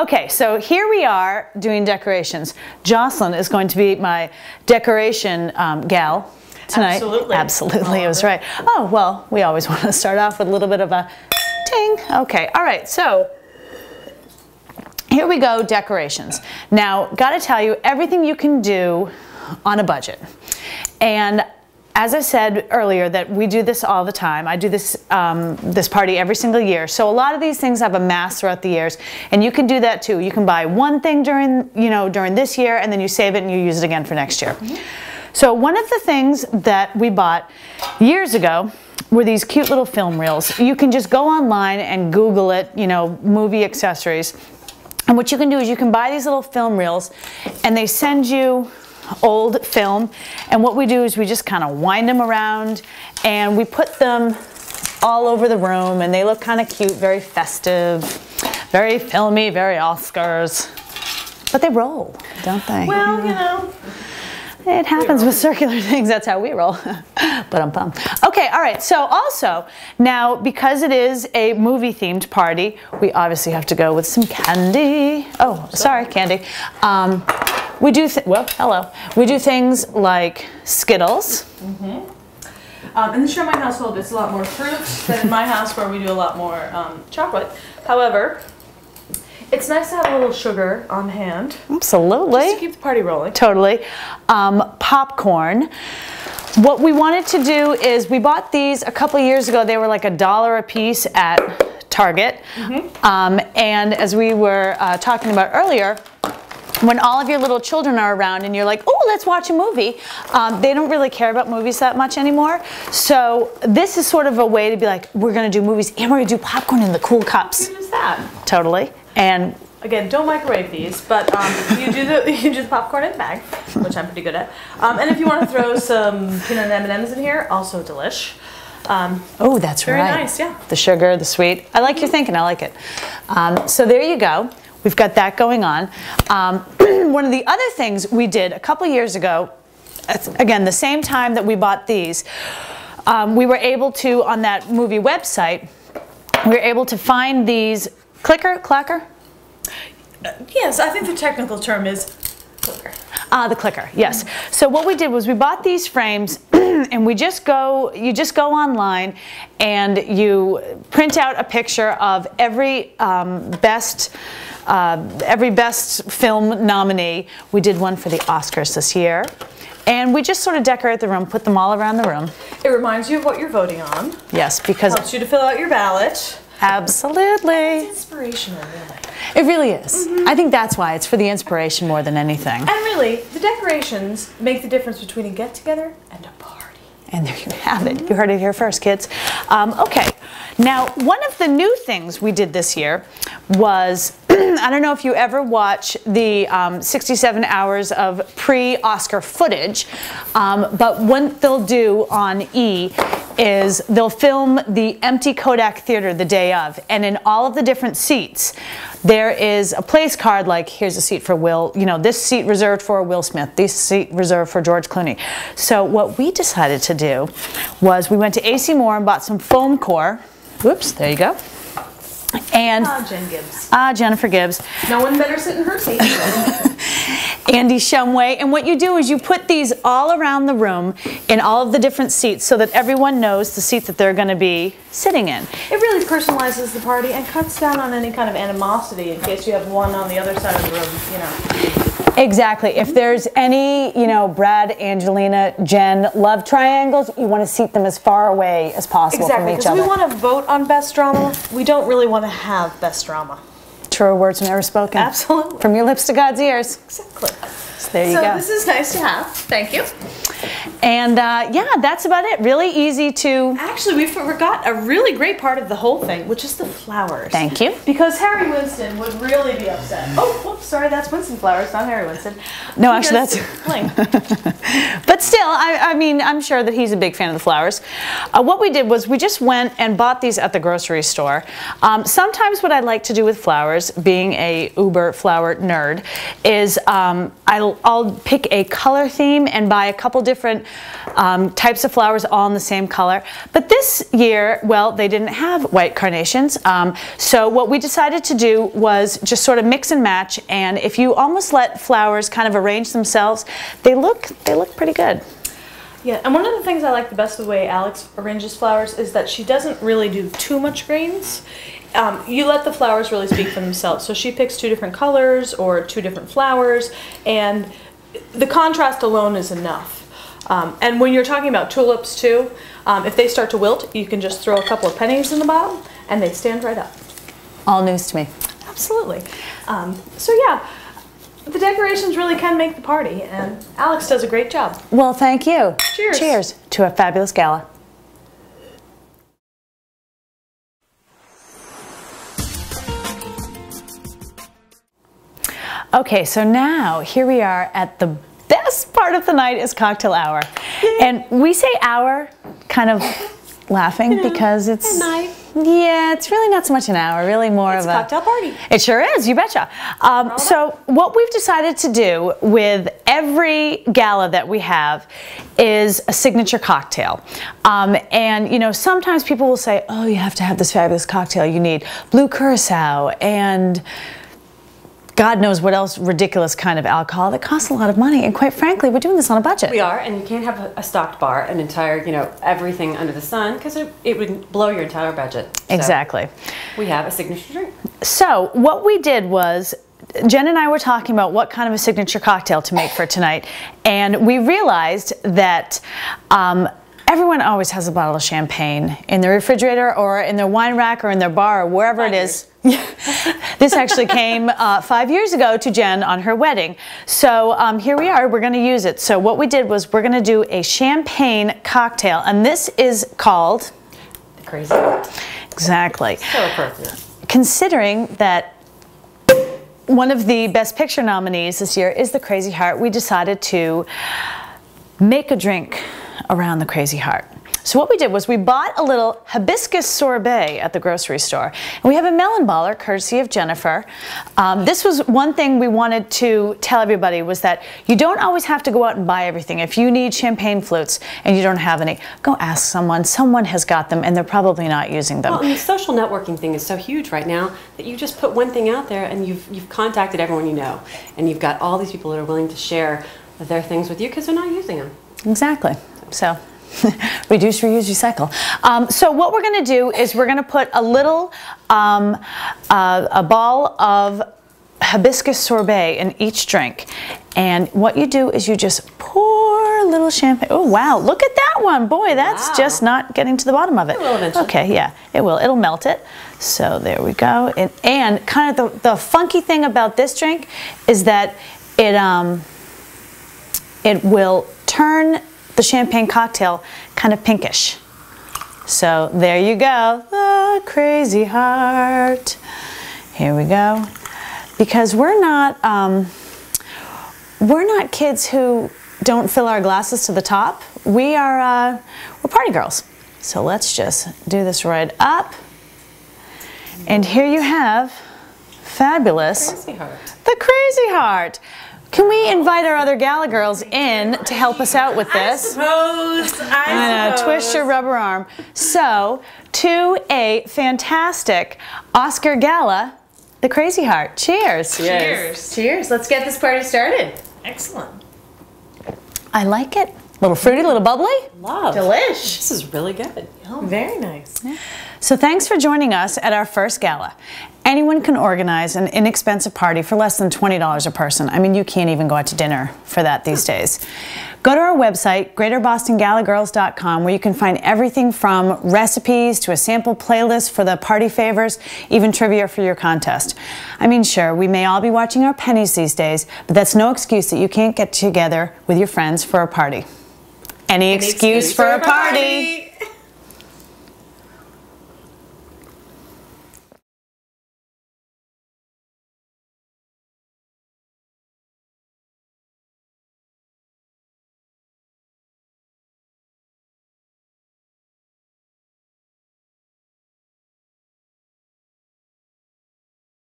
Okay, so here we are doing decorations. Jocelyn is going to be my decoration gal tonight. Absolutely. Absolutely, it was right. Oh, well, we always want to start off with a little bit of a ting. Okay, all right, so here we go, decorations. Now, gotta tell you, everything you can do on a budget. And as I said earlier, that we do this all the time. I do this this party every single year. So a lot of these things have amassed throughout the years, and you can do that too. You can buy one thing during this year, and then you save it and you use it again for next year. So one of the things that we bought years ago were these cute little film reels. You can just go online and Google it, movie accessories. And what you can do is you can buy these little film reels, and they send you old film, and what we do is we just kind of wind them around and we put them all over the room, and they look kind of cute, very festive, very filmy, very Oscars, but they roll, don't they? Well, it happens with circular things. That's how we roll. But okay, all right. So also, now because it is a movie-themed party, we obviously have to go with some candy. Oh, sorry, candy. We do We do things like Skittles. In the Sherman household, it's a lot more fruit than in my house, where we do a lot more chocolate. However, it's nice to have a little sugar on hand. Absolutely. Just to keep the party rolling. Totally. Popcorn. What we wanted to do is we bought these a couple years ago. They were like $1 a piece at Target. And as we were talking about earlier, when all of your little children are around and you're like, oh, let's watch a movie, they don't really care about movies that much anymore. So this is sort of a way to be like, we're going to do movies and we're going to do popcorn in the cool cups. What is that? Totally. And again, don't microwave these, but you do the popcorn in the bag, which I'm pretty good at. And if you want to throw some peanut M&Ms in here, also delish. Oh, that's very right. Very nice, yeah. The sugar, the sweet. I like your thinking. I like it. So there you go. We've got that going on. One of the other things we did a couple years ago, again, the same time that we bought these, we were able to, on that movie website, we were able to find these clacker? Yes, I think the technical term is clicker. The clicker, yes. So what we did was we bought these frames and you just go online and you print out a picture of every best film nominee. We did one for the Oscars this year. And we just sort of decorate the room, put them all around the room. It reminds you of what you're voting on. Yes, because helps you to fill out your ballot. Absolutely. It's inspirational, really. It really is. I think that's why. It's for the inspiration more than anything. And really, the decorations make the difference between a get-together and a party. And there you have it. You heard it here first, kids. Okay. Now, one of the new things we did this year was, I don't know if you ever watch the 67 hours of pre-Oscar footage, but what they'll do on E is they'll film the empty Kodak Theater the day of, and in all of the different seats, there is a place card like, here's a seat for Will, this seat reserved for Will Smith, this seat reserved for George Clooney. So what we decided to do was we went to AC Moore and bought some foam core. Whoops, there you go. And Jen Gibbs. Jennifer Gibbs. No one better sit in her seat. Andy Shumway. And what you do is you put these all around the room in all of the different seats so that everyone knows the seat that they're going to be sitting in. It really personalizes the party and cuts down on any kind of animosity in case you have one on the other side of the room, Exactly. If there's any, Brad, Angelina, Jen love triangles, you want to seat them as far away as possible from each other. Because we want to vote on best drama. We don't really want to have best drama. Truer words never spoken. Absolutely. From your lips to God's ears. Exactly. So there you go. So this is nice to have. Thank you. And yeah, that's about it. Really easy to... Actually, we forgot a really great part of the whole thing, which is the flowers. Thank you. Because Harry Winston would really be upset. Oh, whoops, sorry, that's Winston flowers, not Harry Winston. No, actually, that's... Bling. But still, I mean, I'm sure that he's a big fan of the flowers. What we did was we just went and bought these at the grocery store. Sometimes what I like to do with flowers, being a uber flower nerd, is I'll pick a color theme and buy a couple different types of flowers all in the same color. But this year, well, they didn't have white carnations. So what we decided to do was just sort of mix and match. And if you almost let flowers kind of arrange themselves, they look pretty good. Yeah, and one of the things I like the best of the way Alex arranges flowers is that she doesn't really do too much greens. You let the flowers really speak for themselves. So she picks 2 different colors or 2 different flowers, and the contrast alone is enough. And when you're talking about tulips too, if they start to wilt, you can just throw a couple of pennies in the bottom and they stand right up. All news to me. Absolutely. So yeah. The decorations really can make the party, and Alex does a great job. Well, thank you. Cheers. Cheers to a fabulous gala. Okay, so now here we are at the best part of the night is cocktail hour. And we say hour kind of laughing because it's... night. Yeah, it's really not so much an hour, really more of a cocktail party. It sure is, you betcha. So what we've decided to do with every gala that we have is a signature cocktail. And you know, sometimes people will say, oh, you have to have this fabulous cocktail. You need blue curacao and God knows what else ridiculous kind of alcohol that costs a lot of money. And quite frankly, we're doing this on a budget. We are, and you can't have a stocked bar, an entire, you know, everything under the sun, because it would blow your entire budget. So exactly. we have a signature drink. So what we did was, Jen and I were talking about what kind of a signature cocktail to make for tonight, and we realized that everyone always has a bottle of champagne in their refrigerator or in their wine rack or in their bar or wherever it is. This actually came 5 years ago to Jen on her wedding. So here we are, we're going to use it. So what we did was we're going to do a champagne cocktail, and this is called... The Crazy Heart. Exactly. So appropriate. Considering that one of the Best Picture nominees this year is The Crazy Heart, we decided to make a drink around the Crazy Heart. So what we did was we bought a little hibiscus sorbet at the grocery store. And we have a melon baller, courtesy of Jennifer. This was one thing we wanted to tell everybody, was that you don't always have to go out and buy everything. If you need champagne flutes and you don't have any, go ask someone. Someone has got them and they're probably not using them. Well, and the social networking thing is so huge right now that you just put one thing out there and you've contacted everyone you know. And you've got all these people that are willing to share their things with you because they're not using them. Exactly. So... reduce, reuse, recycle. So what we're going to do is we're going to put a little, a ball of hibiscus sorbet in each drink. And what you do is you just pour a little champagne. Oh, wow. Look at that one. Boy, that's just not getting to the bottom of it. It will eventually. Okay, yeah, it will. It'll melt it. So there we go. And kind of the funky thing about this drink is that it will turn the champagne cocktail kind of pinkish. So there you go, the Crazy Heart. Here we go. Because we're not kids who don't fill our glasses to the top. We're party girls. So let's just do this right up. And here you have fabulous Crazy Heart. The Crazy Heart. Can we invite our other Gala girls in to help us out with this? I suppose. Twist your rubber arm. So, to a fantastic Oscar Gala, The Crazy Heart. Cheers. Cheers. Cheers. Let's get this party started. Excellent. I like it. A little fruity, a little bubbly. Love. Delish. This is really good. Very nice. So thanks for joining us at our first gala. Anyone can organize an inexpensive party for less than $20 a person. I mean, you can't even go out to dinner for that these days. Go to our website, greaterbostongallagirls.com, where you can find everything from recipes to a sample playlist for the party favors, even trivia for your contest. I mean, sure, we may all be watching our pennies these days, but that's no excuse that you can't get together with your friends for a party. Any excuse for a party.